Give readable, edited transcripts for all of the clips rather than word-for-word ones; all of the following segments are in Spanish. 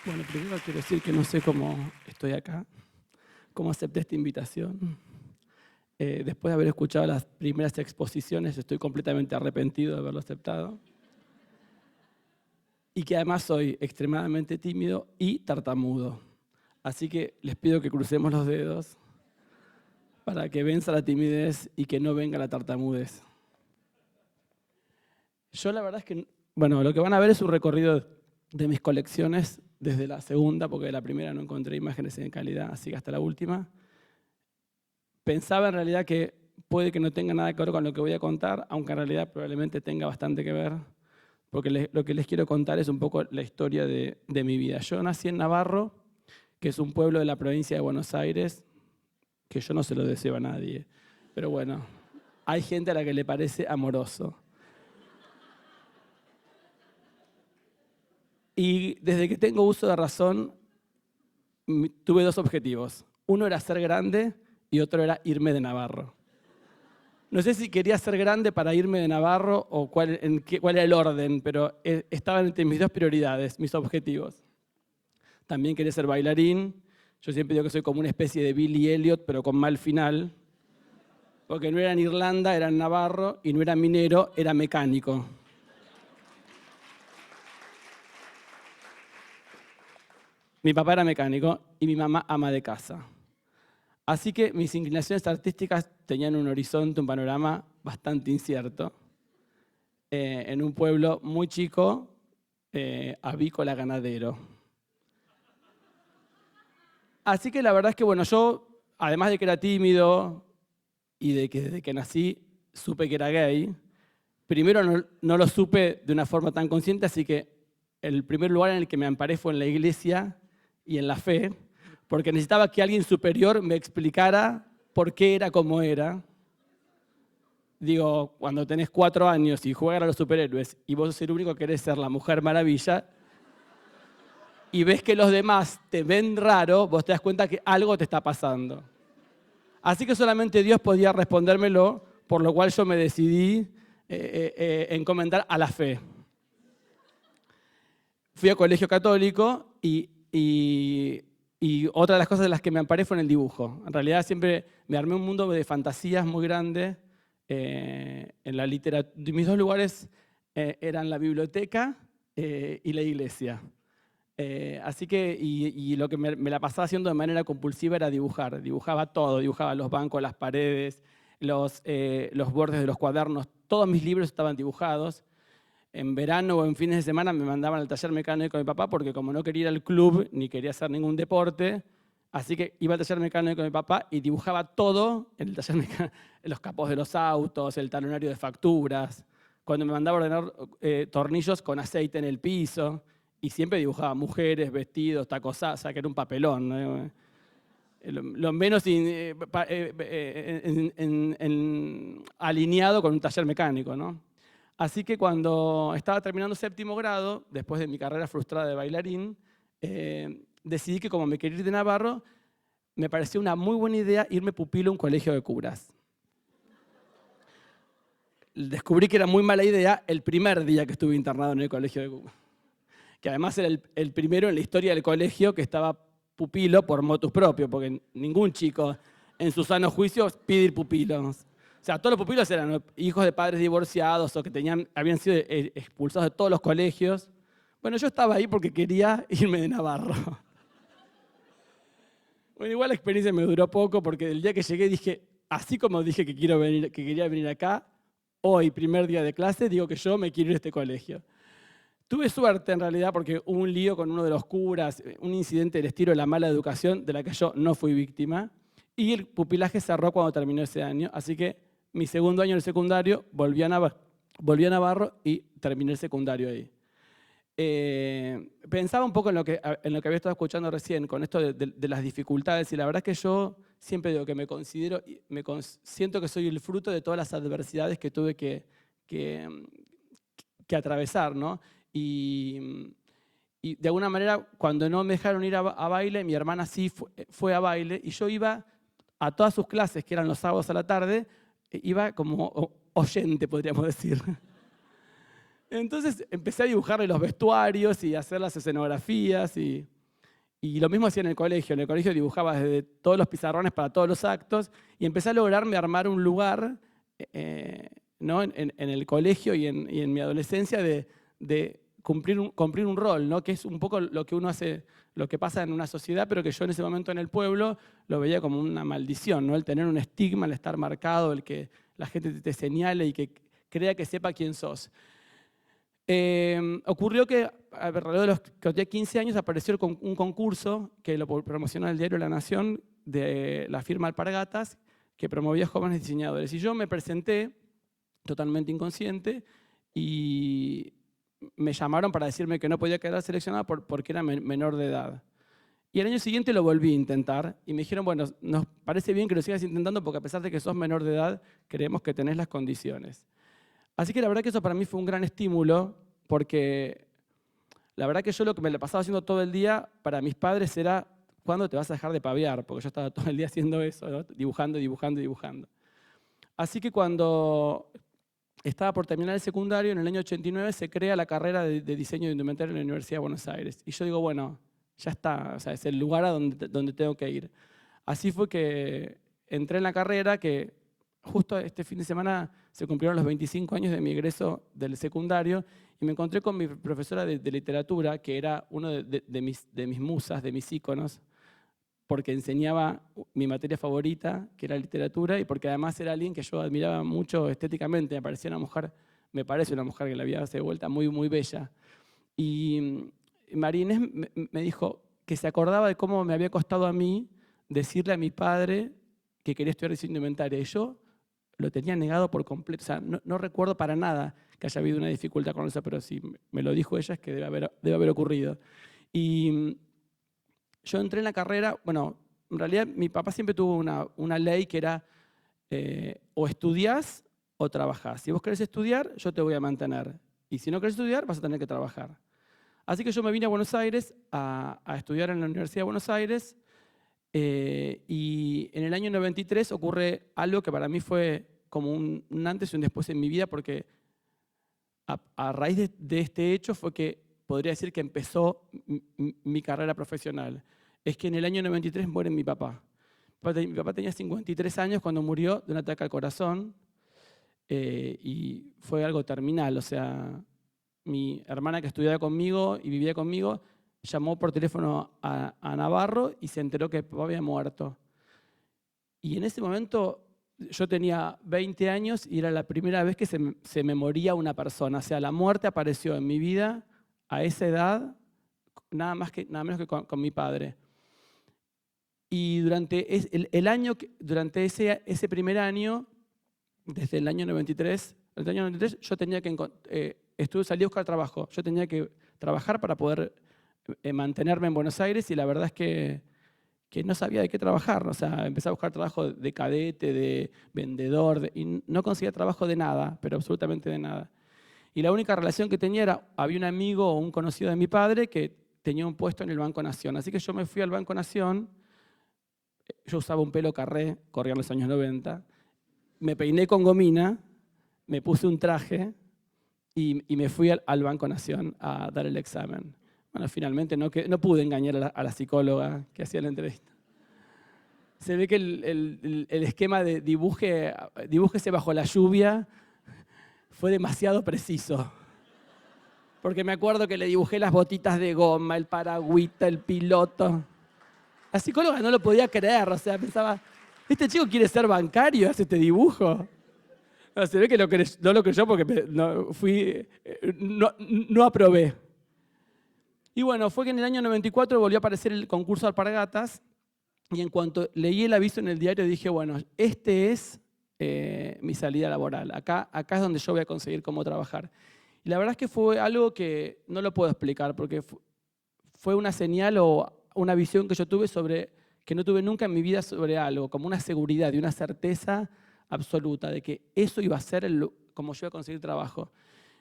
Bueno, primero quiero decir que no sé cómo estoy acá, cómo acepté esta invitación. Después de haber escuchado las primeras exposiciones, estoy completamente arrepentido de haberlo aceptado. Y que además soy extremadamente tímido y tartamudo. Así que les pido que crucemos los dedos para que venza la timidez y que no venga la tartamudez. Yo la verdad es que, bueno, lo que van a ver es un recorrido de mis colecciones desde la segunda, porque de la primera no encontré imágenes en calidad, así que hasta la última. Pensaba en realidad que puede que no tenga nada que ver con lo que voy a contar, aunque en realidad probablemente tenga bastante que ver, porque lo que les quiero contar es un poco la historia de mi vida. Yo nací en Navarro, que es un pueblo de la provincia de Buenos Aires, que yo no se lo deseo a nadie, pero bueno, hay gente a la que le parece amoroso. Y desde que tengo uso de razón, tuve dos objetivos. Uno era ser grande y otro era irme de Navarro. No sé si quería ser grande para irme de Navarro o cuál era el orden, pero estaban entre mis dos prioridades, mis objetivos. También quería ser bailarín. Yo siempre digo que soy como una especie de Billy Elliot, pero con mal final. Porque no era en Irlanda, era en Navarro, y no era minero, era mecánico. Mi papá era mecánico y mi mamá ama de casa. Así que mis inclinaciones artísticas tenían un horizonte, un panorama bastante incierto. En un pueblo muy chico, avícola ganadero. Así que la verdad es que, bueno, yo, además de que era tímido y de que desde que nací supe que era gay, primero no lo supe de una forma tan consciente, así que el primer lugar en el que me amparé fue en la iglesia y en la fe, porque necesitaba que alguien superior me explicara por qué era como era. Digo, cuando tenés 4 años y juegan a los superhéroes y vos sos el único que querés ser la Mujer Maravilla y ves que los demás te ven raro, vos te das cuenta que algo te está pasando. Así que solamente Dios podía respondérmelo, por lo cual yo me decidí encomendar a la fe. Fui a colegio católico y otra de las cosas de las que me amparé fue en el dibujo. En realidad siempre me armé un mundo de fantasías muy grande en la literatura. Mis dos lugares eran la biblioteca y la iglesia. Así que, y lo que me la pasaba haciendo de manera compulsiva era dibujar. Dibujaba todo, dibujaba los bancos, las paredes, los bordes de los cuadernos. Todos mis libros estaban dibujados. En verano o en fines de semana me mandaban al taller mecánico con mi papá porque como no quería ir al club ni quería hacer ningún deporte, así que iba al taller mecánico con mi papá y dibujaba todo en el taller mecánico, los capós de los autos, el talonario de facturas, cuando me mandaba a ordenar tornillos con aceite en el piso, y siempre dibujaba mujeres, vestidos, tacosas, que era un papelón, ¿no? Lo menos alineado con un taller mecánico, ¿no? Así que cuando estaba terminando séptimo grado, después de mi carrera frustrada de bailarín, decidí que como me quería ir de Navarro, me pareció una muy buena idea irme pupilo a un colegio de curas. Descubrí que era muy mala idea el primer día que estuve internado en el colegio de curas, que además era el primero en la historia del colegio que estaba pupilo por motus propio, porque ningún chico en su sano juicio pide ir pupilo. O sea, todos los pupilos eran hijos de padres divorciados o que habían sido expulsados de todos los colegios. Bueno, yo estaba ahí porque quería irme de Navarro. Bueno, igual la experiencia me duró poco porque el día que llegué dije, así como dije que quería venir acá, hoy, primer día de clase, digo que yo me quiero ir a este colegio. Tuve suerte en realidad porque hubo un lío con uno de los curas, un incidente del estilo de la mala educación de la que yo no fui víctima, y el pupilaje cerró cuando terminó ese año, así que mi segundo año en el secundario volví a Navarro y terminé el secundario ahí. Pensaba un poco en lo que había estado escuchando recién, con esto de las dificultades, y la verdad es que yo siempre digo que siento que soy el fruto de todas las adversidades que tuve que atravesar, ¿no? Y de alguna manera, cuando no me dejaron ir a baile, mi hermana sí fue a baile, y yo iba a todas sus clases, que eran los sábados a la tarde, iba como oyente, podríamos decir. Entonces empecé a dibujarle los vestuarios y a hacer las escenografías, y Y lo mismo hacía en el colegio. En el colegio dibujaba desde todos los pizarrones para todos los actos y empecé a lograrme armar un lugar ¿no? en el colegio y en mi adolescencia de cumplir un rol, ¿no? Que es un poco lo que uno hace, lo que pasa en una sociedad, pero que yo en ese momento en el pueblo lo veía como una maldición, ¿no? El tener un estigma, el estar marcado, el que la gente te señale y que crea que sepa quién sos. Ocurrió que alrededor de los que tenía 15 años apareció un concurso que lo promocionó el diario La Nación de la firma Alpargatas, que promovía jóvenes diseñadores. Y yo me presenté totalmente inconsciente y me llamaron para decirme que no podía quedar seleccionada porque era menor de edad. Y el año siguiente lo volví a intentar y me dijeron, bueno, nos parece bien que lo sigas intentando porque a pesar de que sos menor de edad, creemos que tenés las condiciones. Así que la verdad que eso para mí fue un gran estímulo porque la verdad que yo lo que me la pasaba haciendo todo el día para mis padres era ¿cuándo te vas a dejar de paviar? Porque yo estaba todo el día haciendo eso, ¿no? Dibujando, dibujando, dibujando. Así que cuando estaba por terminar el secundario, en el año 89 se crea la carrera de diseño de indumentaria en la Universidad de Buenos Aires. Y yo digo, bueno, ya está, o sea, es el lugar a donde tengo que ir. Así fue que entré en la carrera, que justo este fin de semana se cumplieron los 25 años de mi egreso del secundario y me encontré con mi profesora de literatura, que era uno de mis musas, de mis íconos, porque enseñaba mi materia favorita, que era literatura, y porque además era alguien que yo admiraba mucho estéticamente. Me parece una mujer que la vida se vuelta muy, muy bella. Y María Inés me dijo que se acordaba de cómo me había costado a mí decirle a mi padre que quería estudiar diseño de indumentaria. Y yo lo tenía negado por completo. O sea, no recuerdo para nada que haya habido una dificultad con eso, pero si me lo dijo ella es que debe haber ocurrido. Y yo entré en la carrera, bueno, en realidad mi papá siempre tuvo una ley que era o estudiás o trabajás. Si vos querés estudiar, yo te voy a mantener. Y si no querés estudiar, vas a tener que trabajar. Así que yo me vine a Buenos Aires a estudiar en la Universidad de Buenos Aires y en el año 93 ocurre algo que para mí fue como un antes y un después en mi vida porque a raíz de este hecho fue que podría decir que empezó mi carrera profesional. Es que en el año 93 muere mi papá. Mi papá tenía 53 años cuando murió de un ataque al corazón y fue algo terminal. O sea, mi hermana que estudiaba conmigo y vivía conmigo llamó por teléfono a Navarro y se enteró que papá había muerto. Y en ese momento yo tenía 20 años y era la primera vez que se me moría una persona. O sea, la muerte apareció en mi vida a esa edad, nada menos que con mi padre. Y durante ese primer año, desde el año 93, yo tenía que salí a buscar trabajo. Yo tenía que trabajar para poder mantenerme en Buenos Aires y la verdad es que no sabía de qué trabajar. O sea, empecé a buscar trabajo de cadete, de vendedor, y no conseguía trabajo de nada, pero absolutamente de nada. Y la única relación que tenía había un amigo o un conocido de mi padre que tenía un puesto en el Banco Nación. Así que yo me fui al Banco Nación, yo usaba un pelo carré, corrían los años 90, me peiné con gomina, me puse un traje y me fui al Banco Nación a dar el examen. Bueno, finalmente no pude engañar a la psicóloga que hacía la entrevista. Se ve que el esquema de dibújese bajo la lluvia fue demasiado preciso. Porque me acuerdo que le dibujé las botitas de goma, el paragüita, el piloto. La psicóloga no lo podía creer, o sea, pensaba, ¿este chico quiere ser bancario? ¿Hace este dibujo? No, se ve que no lo creyó porque no aprobé. Y bueno, fue que en el año 94 volvió a aparecer el concurso de Alpargatas y en cuanto leí el aviso en el diario dije, bueno, este es mi salida laboral. Acá es donde yo voy a conseguir cómo trabajar. Y la verdad es que fue algo que no lo puedo explicar porque fue una señal o una visión que yo tuve que no tuve nunca en mi vida sobre algo, como una seguridad y una certeza absoluta de que eso iba a ser como yo iba a conseguir trabajo.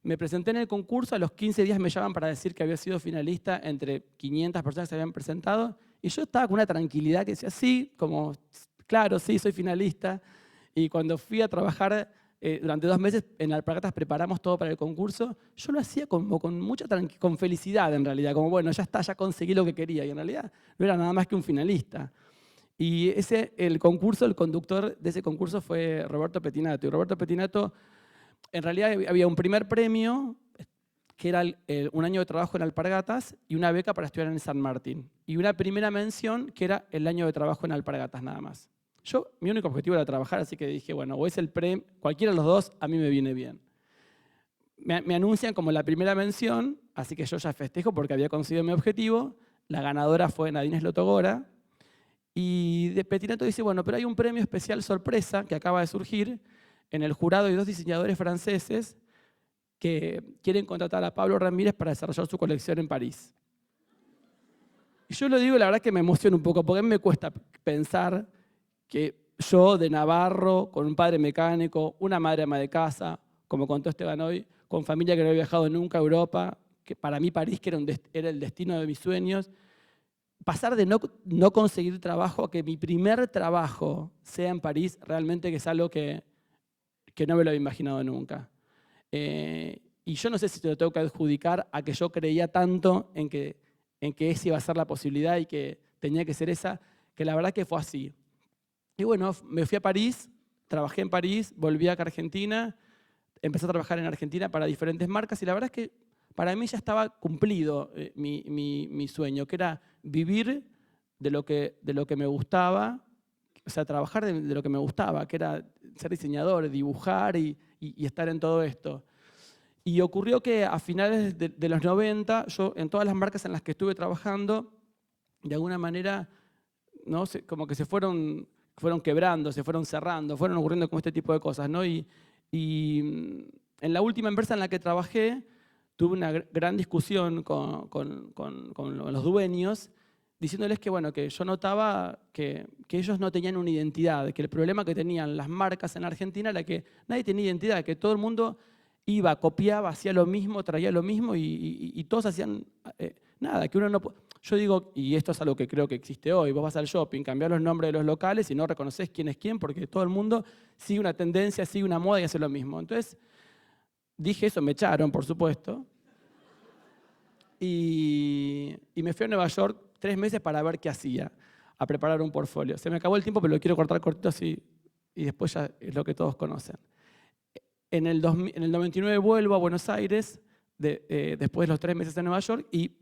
Me presenté en el concurso, a los 15 días me llaman para decir que había sido finalista entre 500 personas que se habían presentado y yo estaba con una tranquilidad que decía, sí, como, claro, sí, soy finalista. Y cuando fui a trabajar durante 2 meses en Alpargatas preparamos todo para el concurso. Yo lo hacía como con mucha con felicidad en realidad, como bueno, ya está, ya conseguí lo que quería. Y en realidad no era nada más que un finalista. Y el conductor de ese concurso fue Roberto Pettinato. Y Roberto Pettinato, en realidad había un primer premio, que era un año de trabajo en Alpargatas y una beca para estudiar en San Martín. Y una primera mención, que era el año de trabajo en Alpargatas nada más. Mi único objetivo era trabajar, así que dije, bueno, o es el premio, cualquiera de los dos, a mí me viene bien. Me anuncian como la primera mención, así que yo ya festejo porque había conseguido mi objetivo. La ganadora fue Nadine Slotogora. Y de Pettinato dice, bueno, pero hay un premio especial sorpresa que acaba de surgir. En el jurado hay 2 diseñadores franceses que quieren contratar a Pablo Ramírez para desarrollar su colección en París. Y yo lo digo, la verdad que me emociona un poco, porque a mí me cuesta pensar que yo, de Navarro, con un padre mecánico, una madre ama de casa, como contó Esteban hoy, con familia que no había viajado nunca a Europa, que para mí París que era el destino de mis sueños, pasar de no conseguir trabajo a que mi primer trabajo sea en París, realmente que es algo que no me lo había imaginado nunca. Y yo no sé si te lo tengo que adjudicar a que yo creía tanto en que esa iba a ser la posibilidad y que tenía que ser esa, que la verdad que fue así. Y bueno, me fui a París, trabajé en París, volví acá a Argentina, empecé a trabajar en Argentina para diferentes marcas y la verdad es que para mí ya estaba cumplido mi sueño, que era vivir de lo que me gustaba, o sea, trabajar de lo que me gustaba, que era ser diseñador, dibujar y estar en todo esto. Y ocurrió que a finales de los 90, yo en todas las marcas en las que estuve trabajando, de alguna manera, ¿no? Como que se fueron quebrando, se fueron cerrando, fueron ocurriendo como este tipo de cosas, ¿no? Y en la última empresa en la que trabajé, tuve una gran discusión con los dueños, diciéndoles que, bueno, que yo notaba que ellos no tenían una identidad, que el problema que tenían las marcas en Argentina era que nadie tenía identidad, que todo el mundo iba, copiaba, hacía lo mismo, traía lo mismo y todos hacían nada, que uno no... Yo digo, y esto es algo que creo que existe hoy, vos vas al shopping, cambiás los nombres de los locales y no reconoces quién es quién porque todo el mundo sigue una tendencia, sigue una moda y hace lo mismo. Entonces, dije eso, me echaron, por supuesto, y me fui a Nueva York 3 meses para ver qué hacía, a preparar un portfolio. Se me acabó el tiempo, pero lo quiero cortar cortito así, y después ya es lo que todos conocen. En el 99 vuelvo a Buenos Aires, después de los 3 meses en Nueva York, y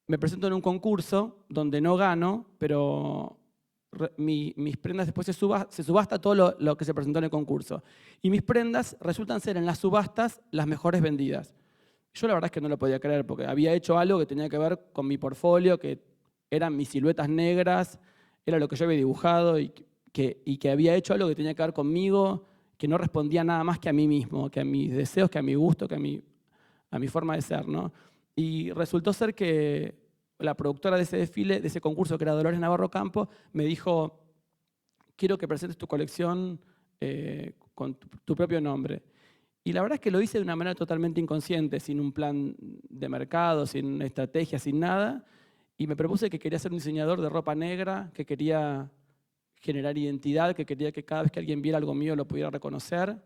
me presento en un concurso donde no gano, pero mis prendas después se subasta todo lo que se presentó en el concurso. Y mis prendas resultan ser en las subastas las mejores vendidas. Yo la verdad es que no lo podía creer, porque había hecho algo que tenía que ver con mi portfolio, que eran mis siluetas negras, era lo que yo había dibujado, y que había hecho algo que tenía que ver conmigo, que no respondía nada más que a mí mismo, que a mis deseos, que a mi gusto, que a mi forma de ser, ¿no? Y resultó ser que la productora de ese desfile, de ese concurso, que era Dolores Navarro Campo, me dijo, quiero que presentes tu colección con tu propio nombre. Y la verdad es que lo hice de una manera totalmente inconsciente, sin un plan de mercado, sin una estrategia, sin nada. Y me propuse que quería ser un diseñador de ropa negra, que quería generar identidad, que quería que cada vez que alguien viera algo mío lo pudiera reconocer.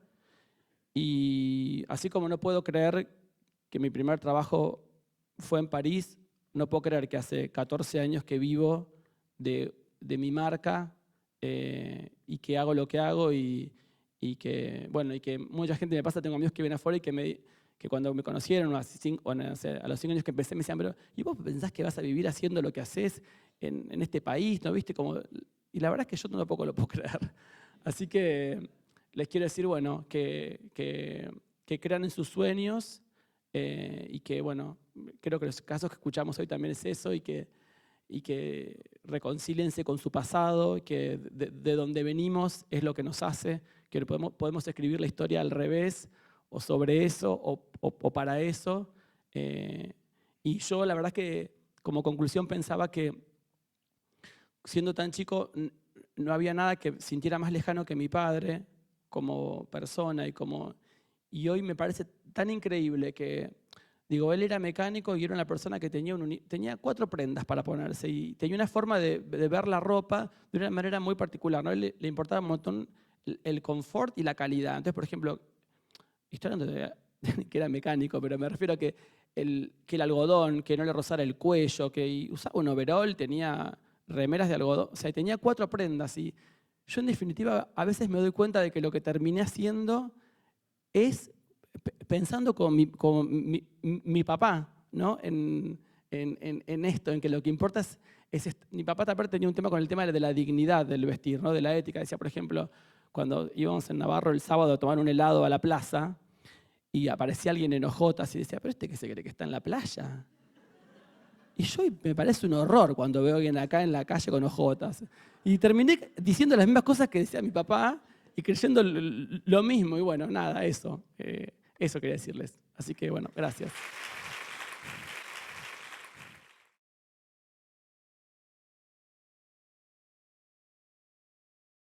Y así como no puedo creer que mi primer trabajo fue en París, no puedo creer que hace 14 años que vivo de mi marca y que hago lo que hago y que mucha gente me pasa, tengo amigos que vienen afuera y que cuando me conocieron a los 5 años que empecé me decían, pero ¿y vos pensás que vas a vivir haciendo lo que haces en este país? ¿No viste cómo? Y la verdad es que yo tampoco lo puedo creer. Así que les quiero decir, bueno, que crean en sus sueños y que, bueno, creo que los casos que escuchamos hoy también es eso y que reconcíliense con su pasado, que de donde venimos es lo que nos hace, que podemos escribir la historia al revés o sobre eso o para eso. Y yo la verdad que como conclusión pensaba que siendo tan chico no había nada que sintiera más lejano que mi padre como persona y hoy me parece tan increíble que, digo, él era mecánico y era una persona que tenía 4 prendas para ponerse y tenía una forma de ver la ropa de una manera muy particular, ¿no? A él le importaba un montón el confort y la calidad. Entonces, por ejemplo, estoy hablando de que era mecánico, pero me refiero a que el algodón, que no le rozara el cuello, que usaba un overol, tenía remeras de algodón, o sea, tenía 4 prendas. Y yo, en definitiva, a veces me doy cuenta de que lo que terminé haciendo es pensando como mi papá, ¿no? En esto, en que lo que importa mi papá también tenía un tema con el tema de la dignidad del vestir, ¿no? De la ética. Decía, por ejemplo, cuando íbamos en Navarro el sábado a tomar un helado a la plaza y aparecía alguien en ojotas y decía, ¿pero este qué se cree que está en la playa? Y yo me parece un horror cuando veo a alguien acá en la calle con ojotas. Y terminé diciendo las mismas cosas que decía mi papá y creyendo lo mismo. Y bueno, nada, eso quería decirles. Así que bueno, gracias.